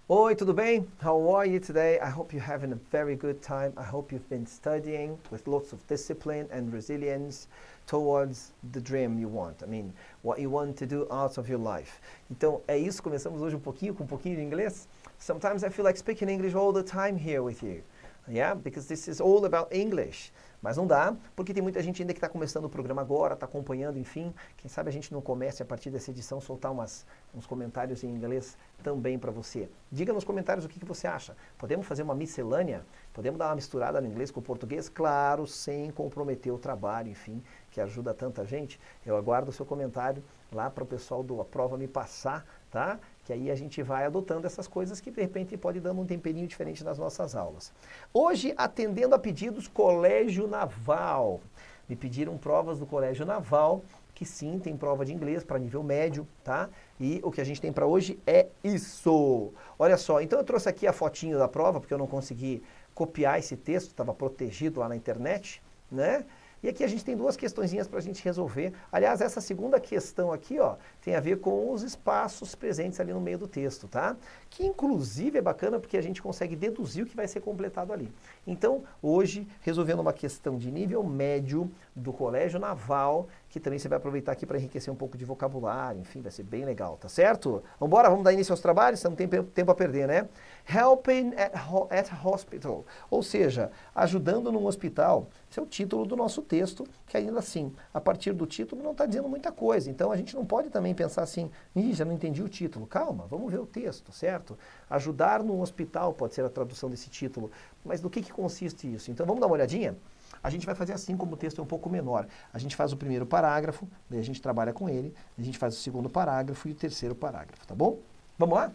Oi, tudo bem? How are you today? I hope you're having a very good time. I hope you've been studying with lots of discipline and resilience towards the dream you want. I mean, what you want to do out of your life. Então, é isso. Começamos hoje com um pouquinho de inglês. Sometimes I feel like speaking English all the time here with you. Yeah, because this is all about English. Mas não dá, porque tem muita gente ainda que está começando o programa agora, está acompanhando, enfim. Quem sabe a gente não comece a partir dessa edição soltar uns comentários em inglês também para você. Diga nos comentários o que você acha. Podemos fazer uma miscelânea? Podemos dar uma misturada no inglês com o português? Claro, sem comprometer o trabalho, enfim, que ajuda tanta gente. Eu aguardo o seu comentário lá para o pessoal do A Prova me passar, tá? Que aí a gente vai adotando essas coisas que de repente pode dando um temperinho diferente nas nossas aulas. Hoje, atendendo a pedidos, Colégio Naval. Me pediram provas do Colégio Naval, que sim, tem prova de inglês para nível médio, tá? E o que a gente tem para hoje é isso. Olha só, então eu trouxe aqui a fotinho da prova, porque eu não consegui copiar esse texto, estava protegido lá na internet, né? E aqui a gente tem duas questõezinhas para a gente resolver. Aliás, essa segunda questão aqui, ó, tem a ver com os espaços presentes ali no meio do texto, tá? Que inclusive é bacana porque a gente consegue deduzir o que vai ser completado ali. Então, hoje, resolvendo uma questão de nível médio do Colégio Naval, que também você vai aproveitar aqui para enriquecer um pouco de vocabulário, enfim, vai ser bem legal, tá certo? Vambora, vamos dar início aos trabalhos, você não tem tempo a perder, né? Helping at hospital, ou seja, ajudando num hospital. Esse é o título do nosso texto, que ainda assim, a partir do título não está dizendo muita coisa. Então a gente não pode também pensar assim, já não entendi o título. Calma, vamos ver o texto, certo? Ajudar num hospital pode ser a tradução desse título. Mas do que consiste isso? Então vamos dar uma olhadinha? A gente vai fazer assim como o texto é um pouco menor. A gente faz o primeiro parágrafo, daí a gente trabalha com ele, a gente faz o segundo parágrafo e o terceiro parágrafo, tá bom? Vamos lá?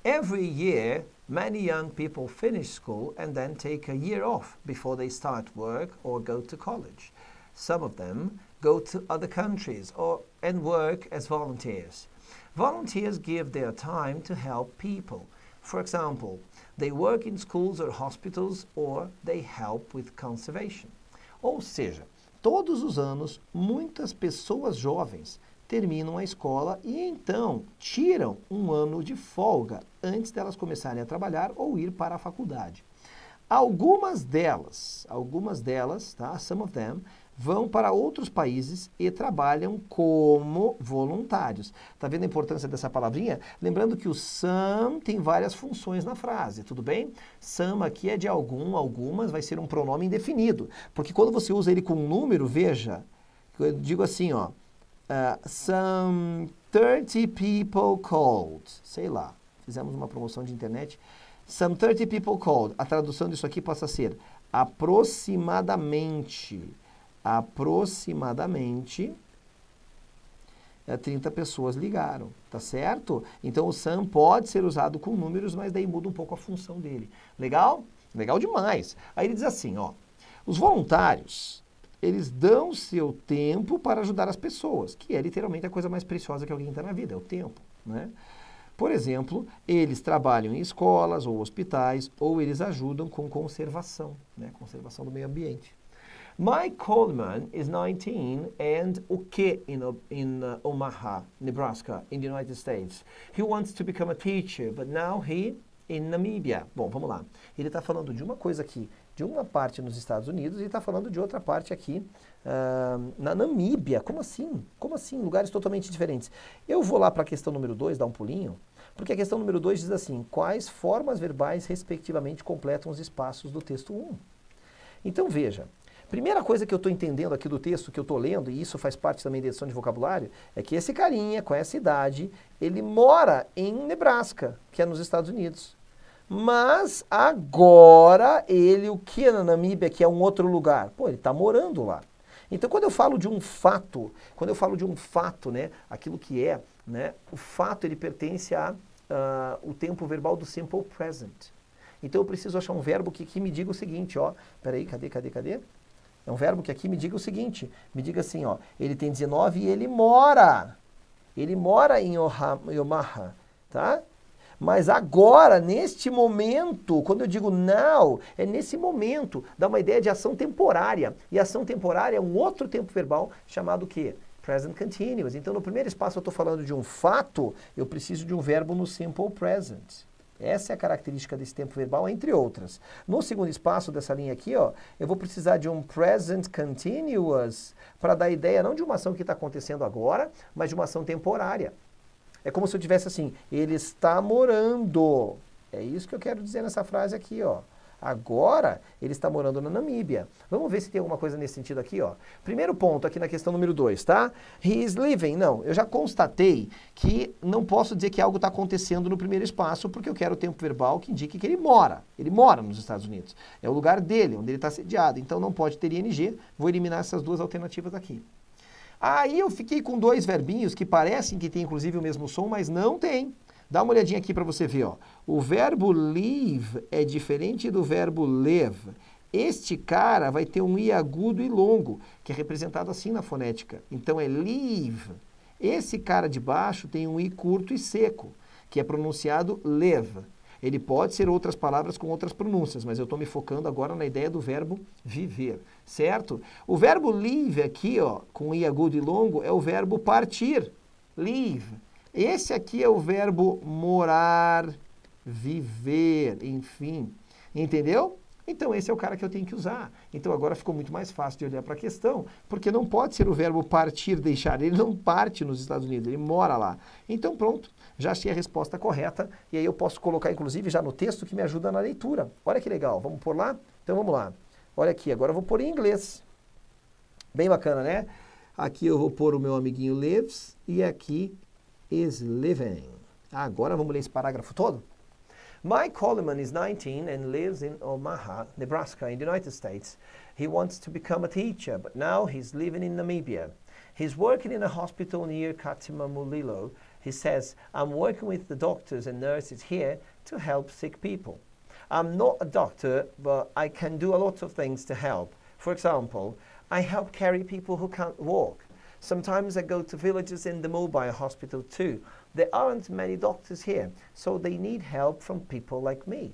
Every year, many young people finish school and then take a year off before they start work or go to college. Some of them go to other countries and work as volunteers. Volunteers give their time to help people. For example, they work in schools or hospitals or they help with conservation. Ou seja, todos os anos, muitas pessoas jovens terminam a escola e então tiram um ano de folga antes delas começarem a trabalhar ou ir para a faculdade. Algumas delas, tá? Some of them, vão para outros países e trabalham como voluntários. Tá vendo a importância dessa palavrinha? Lembrando que o some tem várias funções na frase, tudo bem? Some aqui é de algumas, vai ser um pronome indefinido. Porque quando você usa ele com um número, veja, eu digo assim, ó, some 30 people called. Sei lá, fizemos uma promoção de internet. Some 30 people called. A tradução disso aqui passa a ser aproximadamente 30 pessoas ligaram, tá certo? Então o some pode ser usado com números, mas daí muda um pouco a função dele. Legal? Legal demais. Aí ele diz assim, ó, os voluntários, eles dão seu tempo para ajudar as pessoas, que é literalmente a coisa mais preciosa que alguém tem na vida, é o tempo, né? Por exemplo, eles trabalham em escolas ou hospitais, ou eles ajudam com conservação, né? Conservação do meio ambiente. Mike Coleman is 19 and o que in Omaha, Nebraska, in the United States. He wants to become a teacher, but now he in Namíbia. Bom, vamos lá. Ele está falando de uma coisa aqui, de uma parte nos Estados Unidos, e está falando de outra parte aqui na Namíbia. Como assim? Como assim? Lugares totalmente diferentes. Eu vou lá para a questão número 2, dar um pulinho, porque a questão número 2 diz assim, quais formas verbais, respectivamente, completam os espaços do texto 1? Então, veja, primeira coisa que eu estou entendendo aqui do texto que eu estou lendo, e isso faz parte também da edição de vocabulário, é que esse carinha, com essa idade, ele mora em Nebraska, que é nos Estados Unidos. Mas agora ele, o que na Namíbia, que é um outro lugar? Pô, ele está morando lá. Então, quando eu falo de um fato, né, aquilo que é, né, o fato ele pertence o tempo verbal do simple present. Então, eu preciso achar um verbo que me diga o seguinte, ó, peraí, cadê? É um verbo que aqui me diga o seguinte, me diga assim, ó, ele tem 19 e ele mora em Omaha, tá? Mas agora, neste momento, quando eu digo now, é nesse momento, dá uma ideia de ação temporária. E ação temporária é um outro tempo verbal chamado o quê? Present continuous. Então, no primeiro espaço eu estou falando de um fato, eu preciso de um verbo no simple present. Essa é a característica desse tempo verbal, entre outras. No segundo espaço dessa linha aqui, ó, eu vou precisar de um present continuous para dar a ideia não de uma ação que está acontecendo agora, mas de uma ação temporária. É como se eu tivesse assim, ele está morando. É isso que eu quero dizer nessa frase aqui, ó. Agora, ele está morando na Namíbia. Vamos ver se tem alguma coisa nesse sentido aqui, ó. Primeiro ponto aqui na questão número 2, tá? He is living. Não, eu já constatei que não posso dizer que algo está acontecendo no primeiro espaço, porque eu quero o tempo verbal que indique que ele mora. Ele mora nos Estados Unidos. É o lugar dele, onde ele está sediado. Então, não pode ter ing. Vou eliminar essas duas alternativas aqui. Aí, eu fiquei com dois verbinhos que parecem que tem, inclusive, o mesmo som, mas não tem. Dá uma olhadinha aqui para você ver, ó. O verbo live é diferente do verbo live. Este cara vai ter um i agudo e longo, que é representado assim na fonética. Então é live. Esse cara de baixo tem um i curto e seco, que é pronunciado live. Ele pode ser outras palavras com outras pronúncias, mas eu estou me focando agora na ideia do verbo viver, certo? O verbo live aqui, ó, com i agudo e longo, é o verbo partir. Leave. Esse aqui é o verbo morar, viver, enfim. Entendeu? Então, esse é o cara que eu tenho que usar. Então, agora ficou muito mais fácil de olhar para a questão, porque não pode ser o verbo partir, deixar. Ele não parte nos Estados Unidos, ele mora lá. Então, pronto, já achei a resposta correta. E aí eu posso colocar, inclusive, já no texto que me ajuda na leitura. Olha que legal. Vamos pôr lá? Então, vamos lá. Olha aqui, agora eu vou pôr em inglês. Bem bacana, né? Aqui eu vou pôr o meu amiguinho lives e aqui is living. Agora vamos ler esse parágrafo todo? Mike Coleman is 19 and lives in Omaha, Nebraska, in the United States. He wants to become a teacher, but now he's living in Namibia. He's working in a hospital near Katima Mulilo. He says, I'm working with the doctors and nurses here to help sick people. I'm not a doctor, but I can do a lot of things to help. For example, I help carry people who can't walk. Sometimes I go to villages in the mobile hospital too. There aren't many doctors here, so they need help from people like me.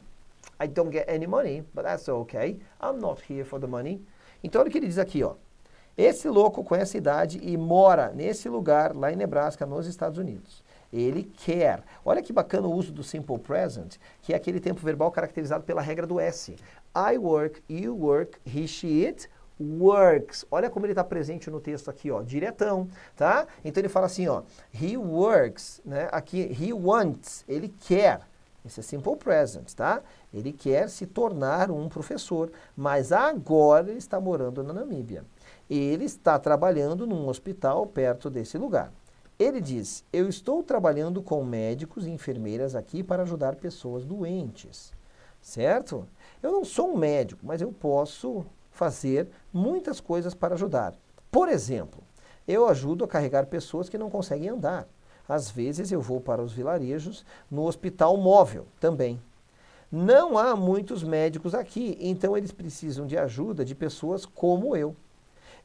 I don't get any money, but that's okay. I'm not here for the money. Então, olha o que ele diz aqui, ó. Esse louco com essa idade e mora nesse lugar, lá em Nebraska, nos Estados Unidos. Ele quer. Olha que bacana o uso do simple present, que é aquele tempo verbal caracterizado pela regra do S. I work, you work, he, she, it works. Olha como ele está presente no texto aqui, ó, diretão, tá? Então ele fala assim, ó, he works, né? Aqui, he wants, ele quer. Esse é simple present, tá? Ele quer se tornar um professor, mas agora ele está morando na Namíbia. Ele está trabalhando num hospital perto desse lugar. Ele diz, eu estou trabalhando com médicos e enfermeiras aqui para ajudar pessoas doentes, certo? Eu não sou um médico, mas eu posso fazer muitas coisas para ajudar. Por exemplo, eu ajudo a carregar pessoas que não conseguem andar. Às vezes eu vou para os vilarejos no hospital móvel também. Não há muitos médicos aqui, então eles precisam de ajuda de pessoas como eu.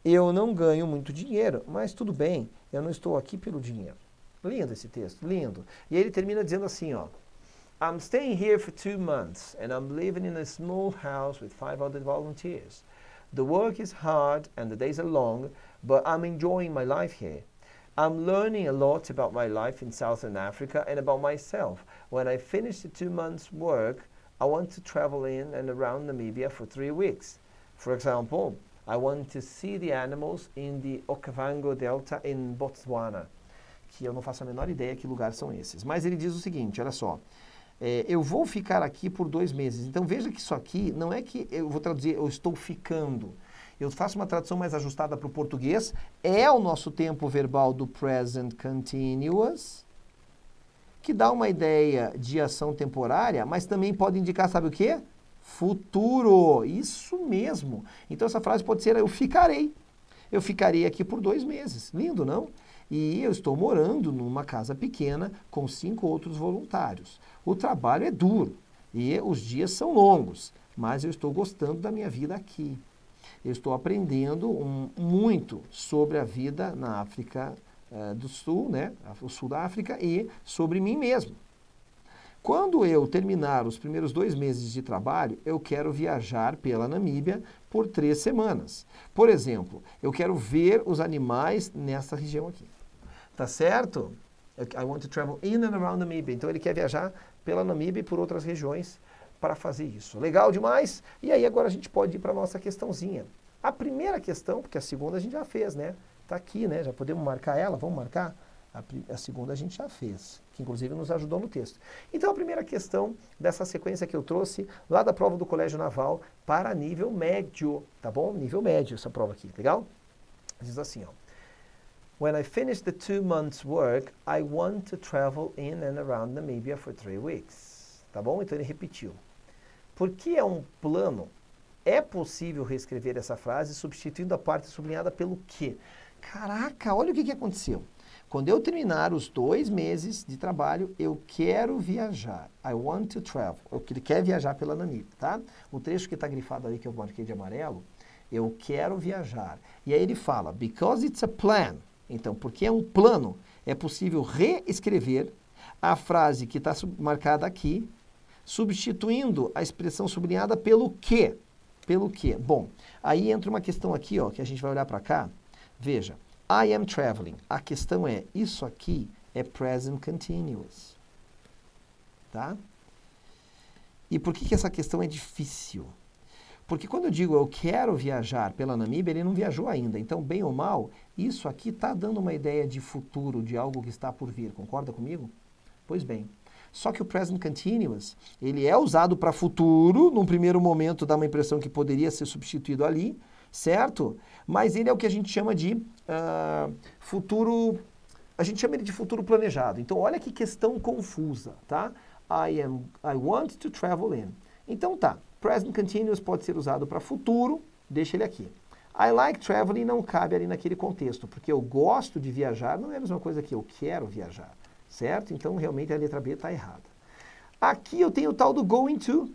Eu não ganho muito dinheiro, mas tudo bem, eu não estou aqui pelo dinheiro. Lindo esse texto, lindo. E ele termina dizendo assim, ó. I'm staying here for 2 months and I'm living in a small house with 500 volunteers. The work is hard and the days are long, but I'm enjoying my life here. I'm learning a lot about my life in Southern Africa and about myself. When I finish the 2 months' work, I want to travel in and around Namibia for 3 weeks. For example, I want to see the animals in the Okavango Delta in Botswana. Que eu não faço a menor ideia que lugares são esses. Mas ele diz o seguinte, olha só. Eu vou ficar aqui por 2 meses. Então veja que isso aqui não é que eu vou traduzir, eu estou ficando. Eu faço uma tradução mais ajustada para o português. É o nosso tempo verbal do present continuous, que dá uma ideia de ação temporária, mas também pode indicar, sabe o quê? Futuro. Isso mesmo. Então essa frase pode ser eu ficarei. Eu ficarei aqui por 2 meses. Lindo, não? E eu estou morando numa casa pequena com 5 outros voluntários. O trabalho é duro e os dias são longos, mas eu estou gostando da minha vida aqui. Eu estou aprendendo muito sobre a vida na África do Sul, né? O sul da África, e sobre mim mesmo. Quando eu terminar os primeiros 2 meses de trabalho, eu quero viajar pela Namíbia por 3 semanas. Por exemplo, eu quero ver os animais nessa região aqui. Tá certo? I want to travel in and around Namibia. Então ele quer viajar pela Namíbia e por outras regiões para fazer isso. Legal demais? E aí agora a gente pode ir para a nossa questãozinha. A primeira questão, porque a segunda a gente já fez, né? Tá aqui, né? Já podemos marcar ela? Vamos marcar? A segunda a gente já fez, que inclusive nos ajudou no texto. Então a primeira questão dessa sequência que eu trouxe lá da prova do Colégio Naval para nível médio, tá bom? Nível médio essa prova aqui, legal? Diz assim, ó. When I finish the 2 months work, I want to travel in and around Namibia for 3 weeks. Tá bom? Então ele repetiu. Porque é um plano, é possível reescrever essa frase substituindo a parte sublinhada pelo que? Caraca, olha o que aconteceu. Quando eu terminar os 2 meses de trabalho, eu quero viajar. I want to travel. Ele quer viajar pela Namíbia, tá? O trecho que está grifado ali, que eu marquei de amarelo, eu quero viajar. E aí ele fala, because it's a plan. Então, porque é um plano, é possível reescrever a frase que está marcada aqui, substituindo a expressão sublinhada pelo que. Pelo que? Bom, aí entra uma questão aqui, ó, que a gente vai olhar para cá. Veja. I am traveling. A questão é, isso aqui é present continuous. Tá? E por que essa questão é difícil? Porque quando eu digo eu quero viajar pela Namíbia, ele não viajou ainda. Então, bem ou mal, isso aqui está dando uma ideia de futuro, de algo que está por vir. Concorda comigo? Pois bem. Só que o present continuous, ele é usado para futuro, num primeiro momento dá uma impressão que poderia ser substituído ali, certo? Mas ele é o que a gente chama de futuro, a gente chama ele de futuro planejado. Então, olha que questão confusa, tá? I want to travel in. Então, tá. Present continuous pode ser usado para futuro, deixa ele aqui. I like traveling não cabe ali naquele contexto, porque eu gosto de viajar não é a mesma coisa que eu quero viajar, certo? Então, realmente, a letra B está errada. Aqui eu tenho o tal do going to,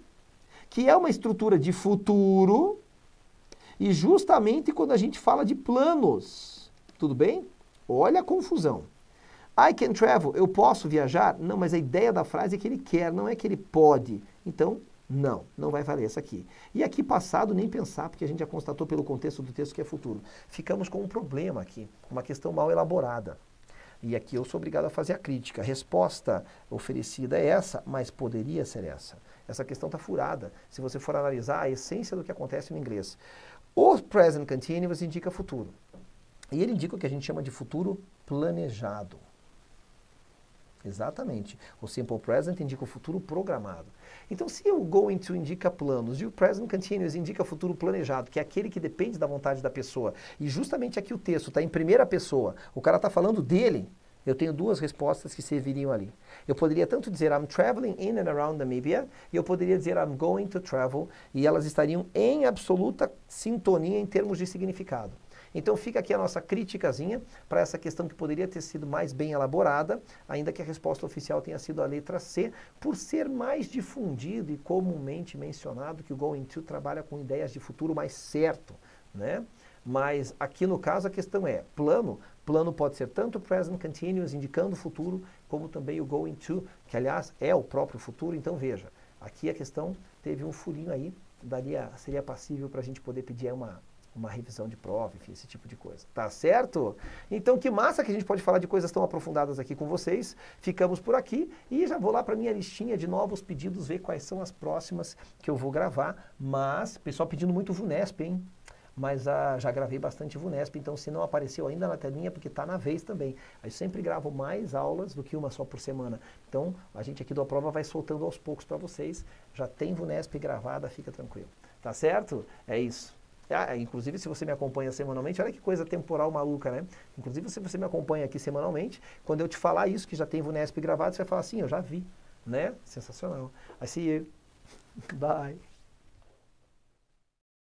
que é uma estrutura de futuro, e justamente quando a gente fala de planos, tudo bem? Olha a confusão. I can travel, eu posso viajar? Não, mas a ideia da frase é que ele quer, não é que ele pode. Então, não vai valer essa aqui. E aqui passado, nem pensar, porque a gente já constatou pelo contexto do texto que é futuro. Ficamos com um problema aqui, uma questão mal elaborada. E aqui eu sou obrigado a fazer a crítica. A resposta oferecida é essa, mas poderia ser essa. Essa questão está furada, se você for analisar a essência do que acontece no inglês. O present continuous indica futuro. E ele indica o que a gente chama de futuro planejado. Exatamente. O simple present indica o futuro programado. Então, se o going to indica planos e o present continuous indica futuro planejado, que é aquele que depende da vontade da pessoa, e justamente aqui o texto está em primeira pessoa, o cara está falando dele, eu tenho 2 respostas que serviriam ali. Eu poderia tanto dizer I'm traveling in and around Namibia, e eu poderia dizer I'm going to travel, e elas estariam em absoluta sintonia em termos de significado. Então fica aqui a nossa criticazinha para essa questão que poderia ter sido mais bem elaborada, ainda que a resposta oficial tenha sido a letra C, por ser mais difundido e comumente mencionado que o going to trabalha com ideias de futuro mais certo, né? Mas aqui no caso a questão é plano. Plano pode ser tanto present continuous, indicando o futuro, como também o going to, que aliás é o próprio futuro. Então veja, aqui a questão teve um furinho aí, seria passível para a gente poder pedir uma revisão de prova, enfim, esse tipo de coisa. Tá certo? Então que massa que a gente pode falar de coisas tão aprofundadas aqui com vocês. Ficamos por aqui e já vou lá para minha listinha de novos pedidos, ver quais são as próximas que eu vou gravar. Mas, pessoal pedindo muito VUNESP, hein? Mas já gravei bastante VUNESP, então se não apareceu ainda na telinha, porque está na vez também. Eu sempre gravo mais aulas do que uma só por semana. Então, a gente aqui do Aprova vai soltando aos poucos para vocês. Já tem VUNESP gravada, fica tranquilo. Tá certo? É isso. Inclusive, se você me acompanha semanalmente, olha que coisa temporal maluca, né? Inclusive, se você me acompanha aqui semanalmente, quando eu te falar isso, que já tem VUNESP gravado, você vai falar assim, eu já vi, né? Sensacional. I see you. Bye.